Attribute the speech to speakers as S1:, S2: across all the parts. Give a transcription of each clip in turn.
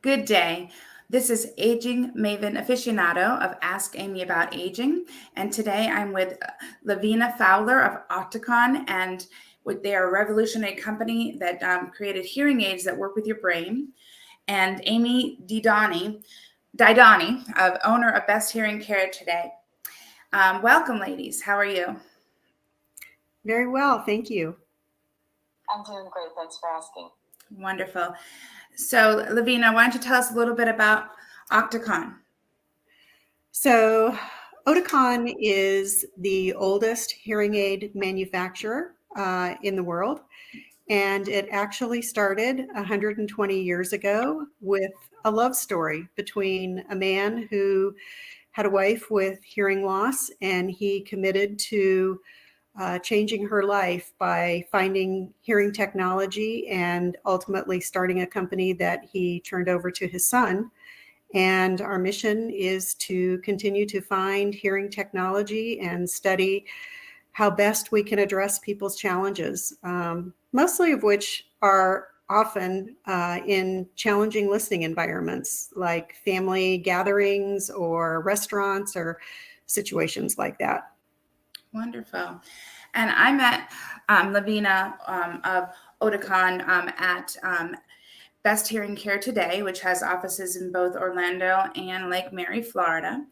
S1: Good day. This is Aging Maven aficionado of Ask Amy About Aging, and today I'm with Lavina Fowler of Oticon, and they are a revolutionary company that created hearing aids that work with your brain, and Amy DiDonne, of owner of Best Hearing Care today. Welcome, ladies. How are you?
S2: Very well, thank you.
S3: I'm doing great. Thanks for asking.
S1: Wonderful. So, Lavina, why don't you tell us a little bit about Oticon?
S2: So, Oticon is the oldest hearing aid manufacturer in the world, and it actually started 120 years ago with a love story between a man who had a wife with hearing loss, and he committed to changing her life by finding hearing technology and ultimately starting a company that he turned over to his son. And our mission is to continue to find hearing technology and study how best we can address people's challenges, mostly of which are often in challenging listening environments like family gatherings or restaurants or situations like that.
S1: Wonderful. And I met Lavina of Oticon at Best Hearing Care today, which has offices in both Orlando and Lake Mary, Florida.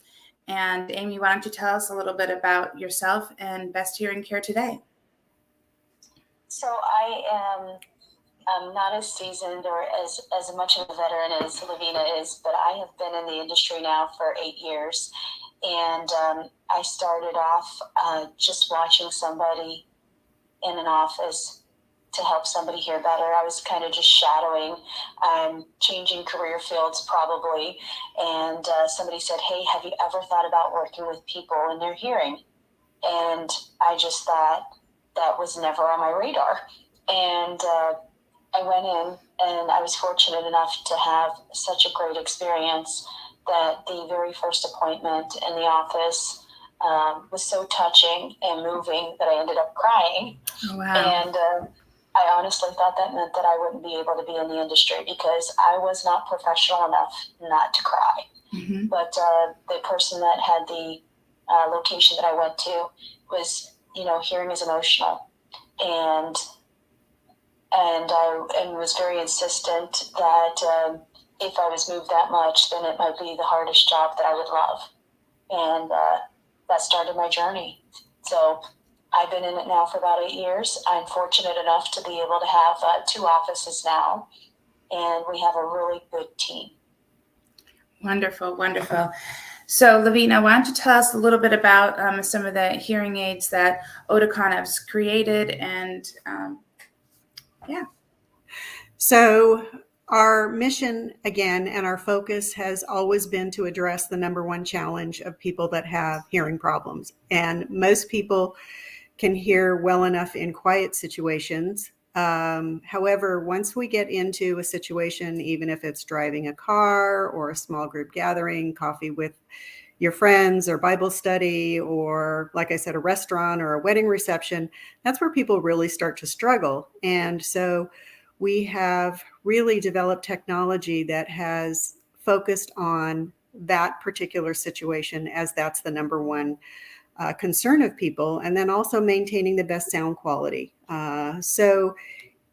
S1: And Amy, why don't you tell us a little bit about yourself and Best Hearing Care today?
S3: So I am not as seasoned or as much of a veteran as Lavina is, but I have been in the industry now for 8 years. And I started off just watching somebody in an office to help somebody hear better. I was kind of just shadowing, changing career fields probably. And somebody said, "Hey, have you ever thought about working with people in their hearing?" And I just thought that was never on my radar. And I went in, and I was fortunate enough to have such a great experience that the very first appointment in the office was so touching and moving that I ended up crying.
S1: Oh, wow.
S3: And I honestly thought that meant that I wouldn't be able to be in the industry because I was not professional enough not to cry.
S1: Mm-hmm.
S3: But the person that had the location that I went to was, hearing is emotional. And I was very insistent that if I was moved that much, then it might be the hardest job that I would love. And that started my journey. So I've been in it now for about 8 years. I'm fortunate enough to be able to have 2 offices now, and we have a really good team.
S1: Wonderful, wonderful. So, Lavina, why don't you tell us a little bit about some of the hearing aids that Oticon has created and
S2: So our mission, again, and our focus has always been to address the number one challenge of people that have hearing problems. And most people can hear well enough in quiet situations. However, once we get into a situation, even if it's driving a car or a small group gathering, coffee with your friends or Bible study, or like I said, a restaurant or a wedding reception, that's where people really start to struggle. And so we have really developed technology that has focused on that particular situation, as that's the number one concern of people, and then also maintaining the best sound quality. So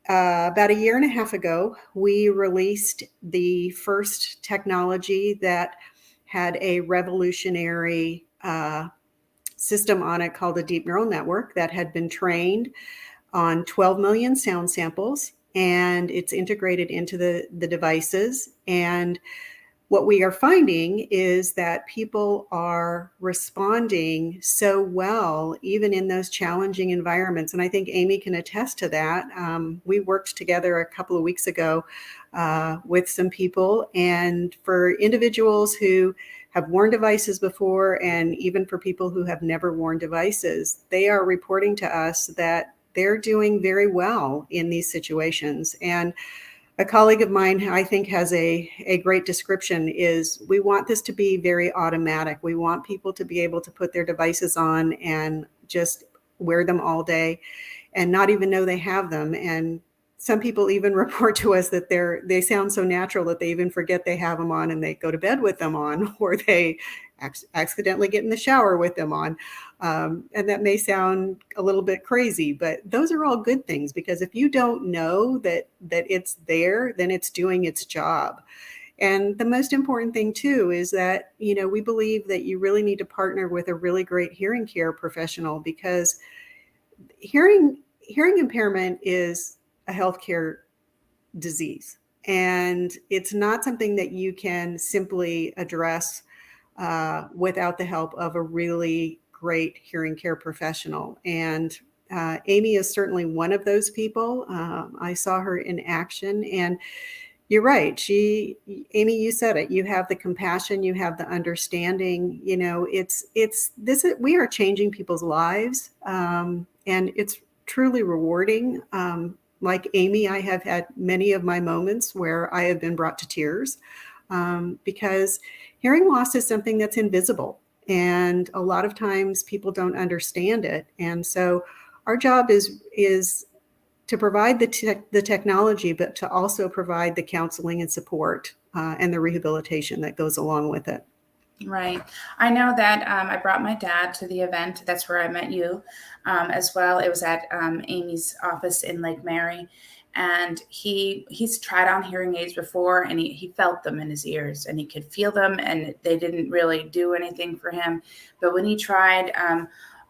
S2: about a year and a half ago, we released the first technology that had a revolutionary system on it called a deep neural network that had been trained on 12 million sound samples, and it's integrated into the devices. And what we are finding is that people are responding so well, even in those challenging environments. And I think Amy can attest to that. We worked together a couple of weeks ago with some people, and for individuals who have worn devices before, and even for people who have never worn devices, they are reporting to us that they're doing very well in these situations. And a colleague of mine, I think, has a great description, is we want this to be very automatic. We want people to be able to put their devices on and just wear them all day and not even know they have them. And some people even report to us that they sound so natural that they even forget they have them on, and they go to bed with them on, or they accidentally get in the shower with them on. And that may sound a little bit crazy, but those are all good things, because if you don't know that it's there, then it's doing its job. And the most important thing too is that, we believe that you really need to partner with a really great hearing care professional, because hearing impairment is a healthcare disease, and it's not something that you can simply address without the help of a really great hearing care professional. And Amy is certainly one of those people. I saw her in action, and you're right. Amy, you said it. You have the compassion, you have the understanding. We are changing people's lives, and it's truly rewarding. Like Amy, I have had many of my moments where I have been brought to tears, because hearing loss is something that's invisible, and a lot of times people don't understand it. And so our job is to provide the technology, but to also provide the counseling and support and the rehabilitation that goes along with it.
S1: Right. I know that I brought my dad to the event. That's where I met you as well. It was at Amy's office in Lake Mary. And he's tried on hearing aids before, and he felt them in his ears, and he could feel them, and they didn't really do anything for him. But when he tried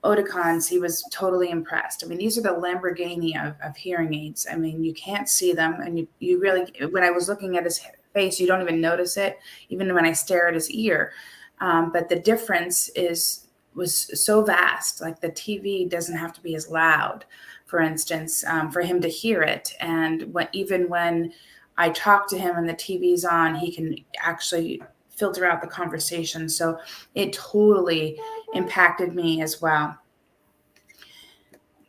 S1: Oticons, he was totally impressed. I mean, these are the Lamborghini of hearing aids. I mean, you can't see them, and you really, when I was looking at his face, you don't even notice it, even when I stare at his ear. But the difference was so vast. Like, the TV doesn't have to be as loud, for instance, for him to hear it. And even when I talk to him and the TV's on, he can actually filter out the conversation. So it totally impacted me as well.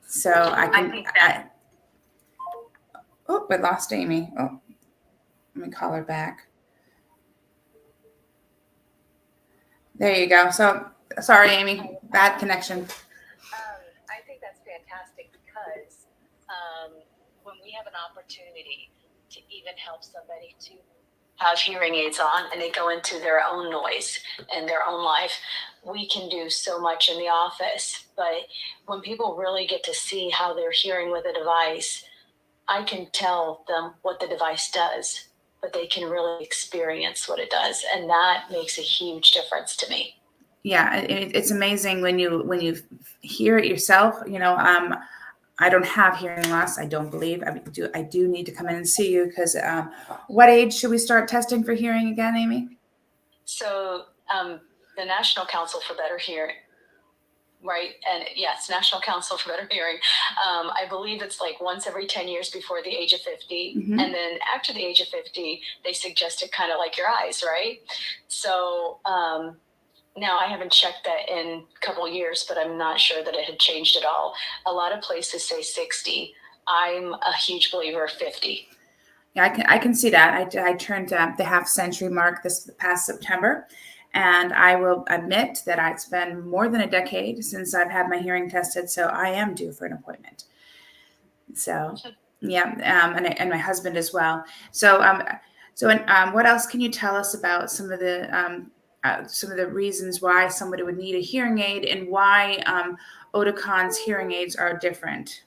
S1: So we lost Amy. Oh, let me call her back. There you go. So sorry, Amy, bad connection.
S3: I think that's fantastic, because when we have an opportunity to even help somebody to have hearing aids on, and they go into their own noise and their own life, we can do so much in the office. But when people really get to see how they're hearing with a device, I can tell them what the device does, but they can really experience what it does. And that makes a huge difference to me.
S1: Yeah, it's amazing when you hear it yourself. I don't have hearing loss. I don't believe. I do need to come in and see you, because what age should we start testing for hearing again, Amy?
S3: So the National Council for Better Hearing, right? And yes, National Council for Better Hearing. I believe it's like once every 10 years before the age of 50.
S1: Mm-hmm.
S3: And then after the age of 50, they suggest it kind of like your eyes, right? So now I haven't checked that in a couple of years, but I'm not sure that it had changed at all. A lot of places say 60. I'm a huge believer of 50.
S1: Yeah, I can see that. I turned the half century mark this past September, and I will admit that it's been more than a decade since I've had my hearing tested, so I am due for an appointment. So yeah, and my husband as well. So what else can you tell us about some of the reasons why somebody would need a hearing aid, and why Oticon's hearing aids are different?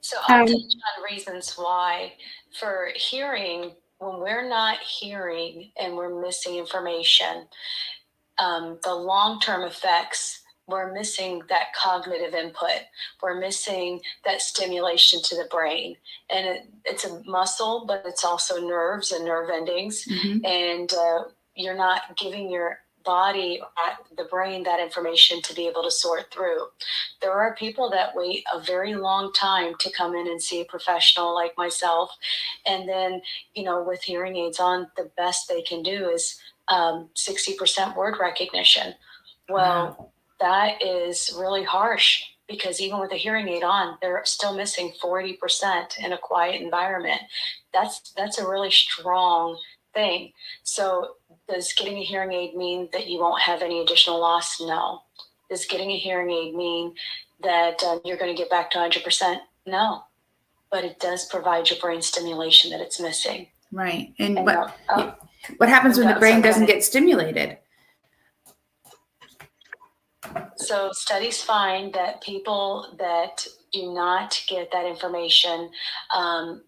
S3: So I'll touch on reasons why. For hearing, when we're not hearing and we're missing information, the long-term effects, we're missing that cognitive input. We're missing that stimulation to the brain. And it's a muscle, but it's also nerves and nerve endings.
S1: Mm-hmm.
S3: And you're not giving your body, the brain, that information to be able to sort through. There are people that wait a very long time to come in and see a professional like myself. And then, with hearing aids on, the best they can do is 60% word recognition. Well, wow. That is really harsh, because even with a hearing aid on, they're still missing 40% in a quiet environment. That's a really strong thing. So does getting a hearing aid mean that you won't have any additional loss? No. Does getting a hearing aid mean that you're going to get back to 100%? No, but it does provide your brain stimulation that it's missing.
S1: Right. And
S3: And
S1: what happens when the
S3: I'm
S1: brain
S3: sorry, go
S1: doesn't
S3: ahead.
S1: get stimulated?
S3: So studies find that people that do not get that information,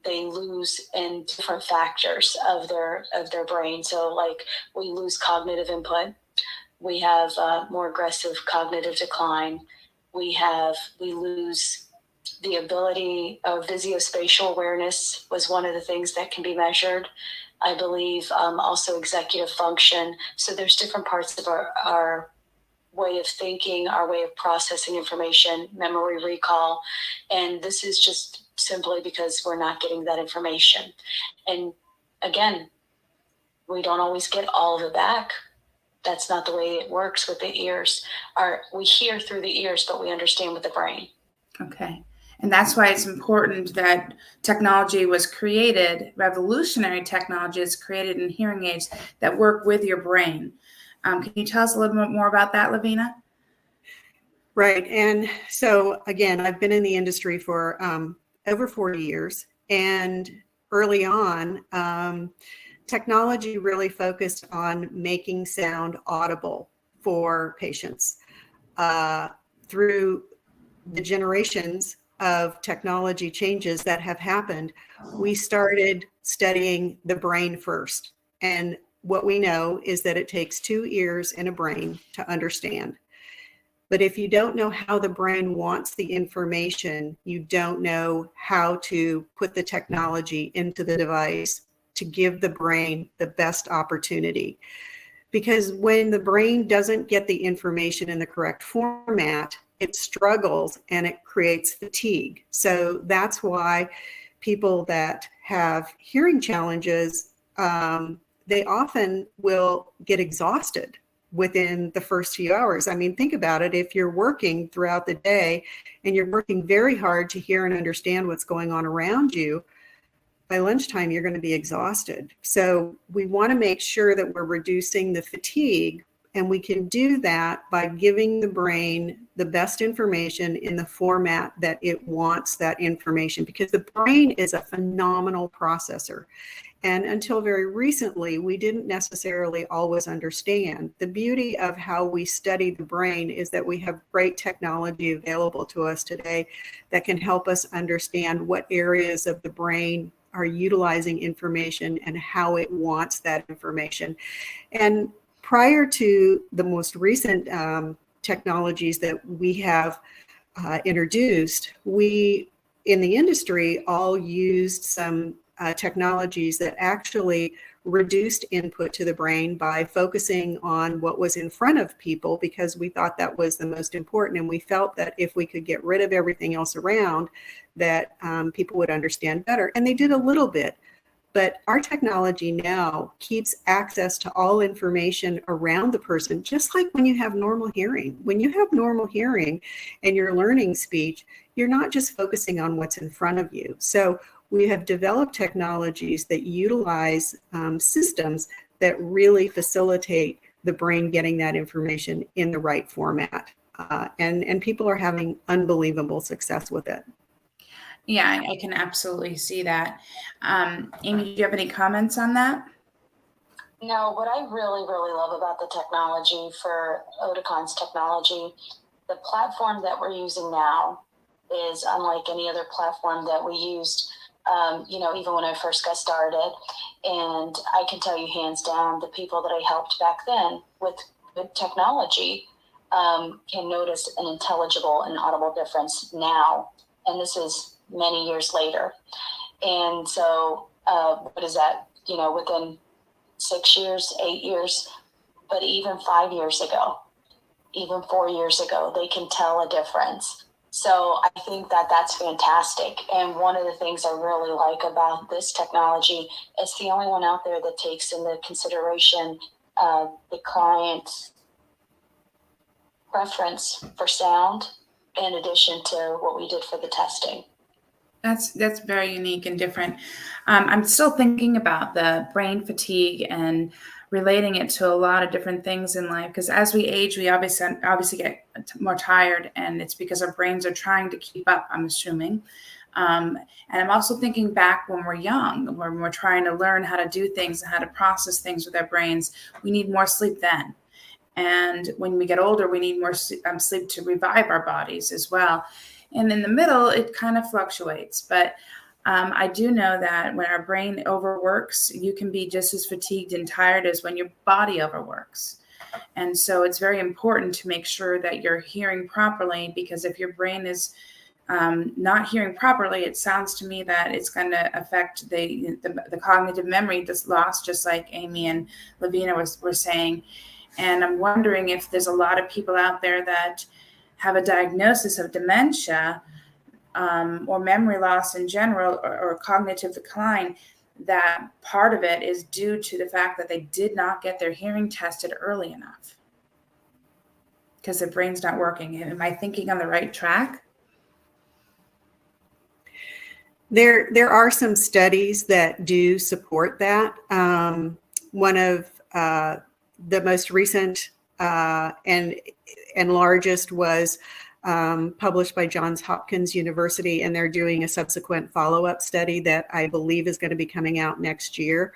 S3: they lose in different factors of their brain. So like we lose cognitive input, we have more aggressive cognitive decline, we lose the ability of visuospatial awareness was one of the things that can be measured. I believe also executive function. So there's different parts of our way of thinking, our way of processing information, memory recall. And this is just simply because we're not getting that information. And again, we don't always get all of it back. That's not the way it works with the ears. We hear through the ears, but we understand with the brain.
S1: Okay. And that's why it's important that technology was created, revolutionary technology is created in hearing aids that work with your brain. Can you tell us a little bit more about that, Lavina?
S2: Right. And so, again, I've been in the industry for over 40 years. And early on, technology really focused on making sound audible for patients. Through the generations of technology changes that have happened, we started studying the brain first. And what we know is that it takes 2 ears and a brain to understand. But if you don't know how the brain wants the information, you don't know how to put the technology into the device to give the brain the best opportunity. Because when the brain doesn't get the information in the correct format, it struggles and it creates fatigue. So that's why people that have hearing challenges, they often will get exhausted within the first few hours. I mean, think about it. If you're working throughout the day and you're working very hard to hear and understand what's going on around you, by lunchtime, you're going to be exhausted. So we want to make sure that we're reducing the fatigue, and we can do that by giving the brain the best information in the format that it wants that information, because the brain is a phenomenal processor. And until very recently, we didn't necessarily always understand. The beauty of how we study the brain is that we have great technology available to us today that can help us understand what areas of the brain are utilizing information and how it wants that information. And prior to the most recent technologies that we have introduced, we in the industry all used some technologies that actually reduced input to the brain by focusing on what was in front of people, because we thought that was the most important. And we felt that if we could get rid of everything else around, that people would understand better. And they did a little bit. But our technology now keeps access to all information around the person, just like when you have normal hearing. When you have normal hearing and you're learning speech, you're not just focusing on what's in front of you. So we have developed technologies that utilize systems that really facilitate the brain getting that information in the right format. And people are having unbelievable success with it.
S1: Yeah, I can absolutely see that. Amy, do you have any comments on that?
S3: No, what I really, really love about the technology for Oticon's technology, the platform that we're using now is unlike any other platform that we used, even when I first got started. And I can tell you hands down, the people that I helped back then with technology can notice an intelligible and audible difference now. And this is many years later. And so what is that, within 6 years, 8 years, but even 5 years ago, even 4 years ago, they can tell a difference. So I think that that's fantastic. And one of the things I really like about this technology, it's the only one out there that takes into consideration the client's preference for sound in addition to what we did for the testing.
S1: That's very unique and different. I'm still thinking about the brain fatigue and relating it to a lot of different things in life, because as we age, we obviously get more tired, and it's because our brains are trying to keep up, I'm assuming. And I'm also thinking back when we're young, when we're trying to learn how to do things and how to process things with our brains, we need more sleep then. And when we get older, we need more sleep to revive our bodies as well. And in the middle, it kind of fluctuates. But I do know that when our brain overworks, you can be just as fatigued and tired as when your body overworks. And so it's very important to make sure that you're hearing properly, because if your brain is not hearing properly, it sounds to me that it's going to affect the cognitive memory loss, just like Amy and Lavina were saying. And I'm wondering if there's a lot of people out there that have a diagnosis of dementia or memory loss in general, or cognitive decline, that part of it is due to the fact that they did not get their hearing tested early enough because their brain's not working. Am I thinking on the right track?
S2: There are some studies that do support that. One of the most recent and largest was published by Johns Hopkins University, and they're doing a subsequent follow-up study that I believe is going to be coming out next year.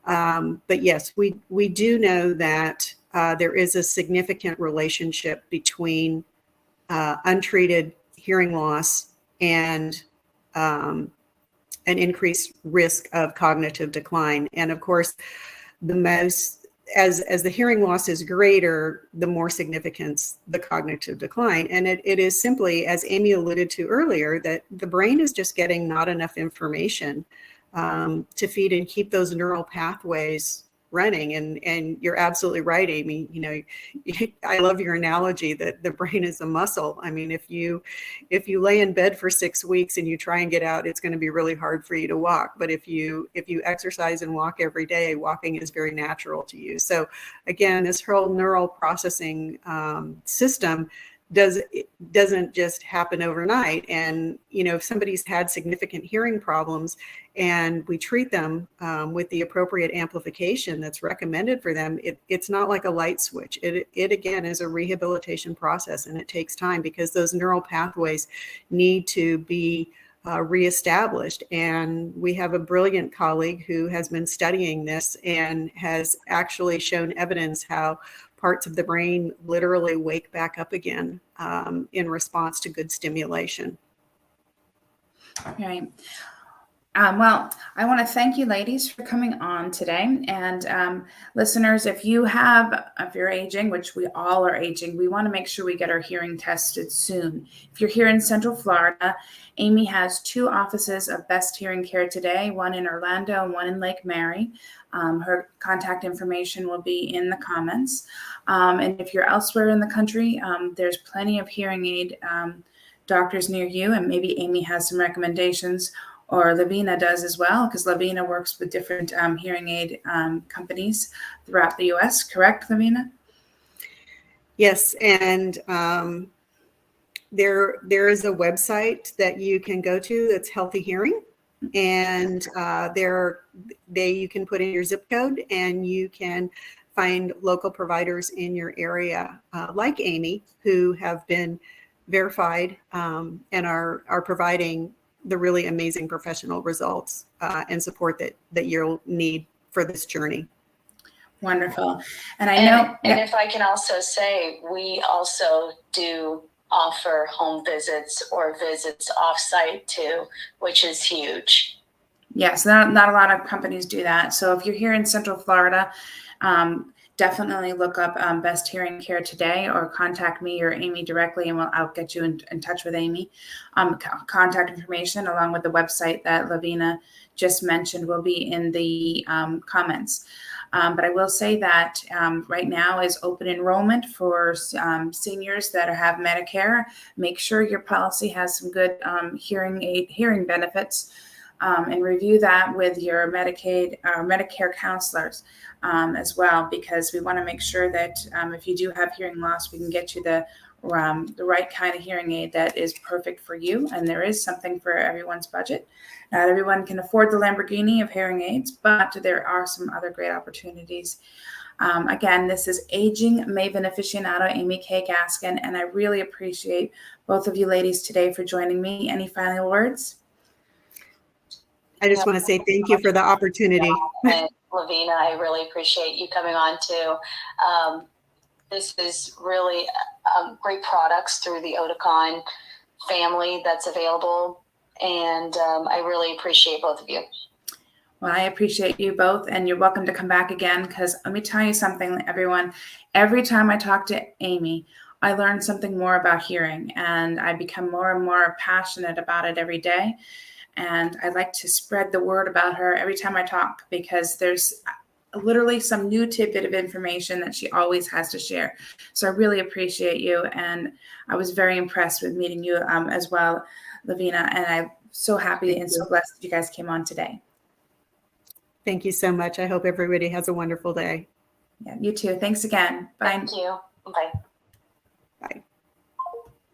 S2: But yes, we do know that there is a significant relationship between untreated hearing loss and an increased risk of cognitive decline. And of course, as the hearing loss is greater, the more significance the cognitive decline. And it is simply, as Amy alluded to earlier, that the brain is just getting not enough information to feed and keep those neural pathways running. And you're absolutely right, Amy. You know, I love your analogy that the brain is a muscle. I mean, if you lay in bed for 6 weeks and you try and get out, it's going to be really hard for you to walk. But if you exercise and walk every day, walking is very natural to you. So again, this whole neural processing system doesn't just happen overnight. And you know, if somebody's had significant hearing problems and we treat them with the appropriate amplification that's recommended for them, it's not like a light switch. It again is a rehabilitation process, and it takes time because those neural pathways need to be reestablished. And we have a brilliant colleague who has been studying this and has actually shown evidence how parts of the brain literally wake back up again in response to good stimulation.
S1: Right. Well, I want to thank you ladies for coming on today. And listeners, if you're aging, which we all are aging, we want to make sure we get our hearing tested soon. If you're here in Central Florida, Amy has 2 offices of Best Hearing Care Today, one in Orlando and one in Lake Mary. Her contact information will be in the comments. And if you're elsewhere in the country, there's plenty of hearing aid doctors near you, and maybe Amy has some recommendations, or Lavina does as well, because Lavina works with different hearing aid companies throughout the U.S. Correct, Lavina?
S2: Yes, and there is a website that you can go to that's Healthy Hearing, and you can put in your zip code and you can find local providers in your area, like Amy, who have been verified and are providing the really amazing professional results and support that you'll need for this journey.
S1: Wonderful. And I know,
S3: and if I can also say, we also do offer home visits or visits offsite too, which is huge.
S1: Yes, not a lot of companies do that. So if you're here in Central Florida, definitely look up Best Hearing Care Today, or contact me or Amy directly, and I'll get you in touch with Amy. Contact information along with the website that Lavina just mentioned will be in the comments. But I will say that right now is open enrollment for seniors that have Medicare. Make sure your policy has some good hearing benefits, and review that with your Medicaid or Medicare counselors as well, because we want to make sure that if you do have hearing loss, we can get you the right kind of hearing aid that is perfect for you. And there is something for everyone's budget. Not everyone can afford the Lamborghini of hearing aids, but there are some other great opportunities. Again, this is Aging Maven Aficionado, Amy K. Gaskin, and I really appreciate both of you ladies today for joining me. Any final words?
S2: I just want to say thank you for the opportunity.
S3: And Lavina, I really appreciate you coming on too. This is really great products through the Oticon family that's available. And I really appreciate both of you.
S1: Well, I appreciate you both, and you're welcome to come back again, because let me tell you something, everyone. Every time I talk to Amy, I learn something more about hearing, and I become more and more passionate about it every day. And I like to spread the word about her every time I talk, because there's literally some new tidbit of information that she always has to share. So I really appreciate you, and I was very impressed with meeting you as well, Lavina, and I'm so happy and so blessed that you guys came on today.
S2: Thank you so much. I hope everybody has a wonderful day.
S1: Yeah, you too. Thanks again. Bye.
S3: Thank you. Bye.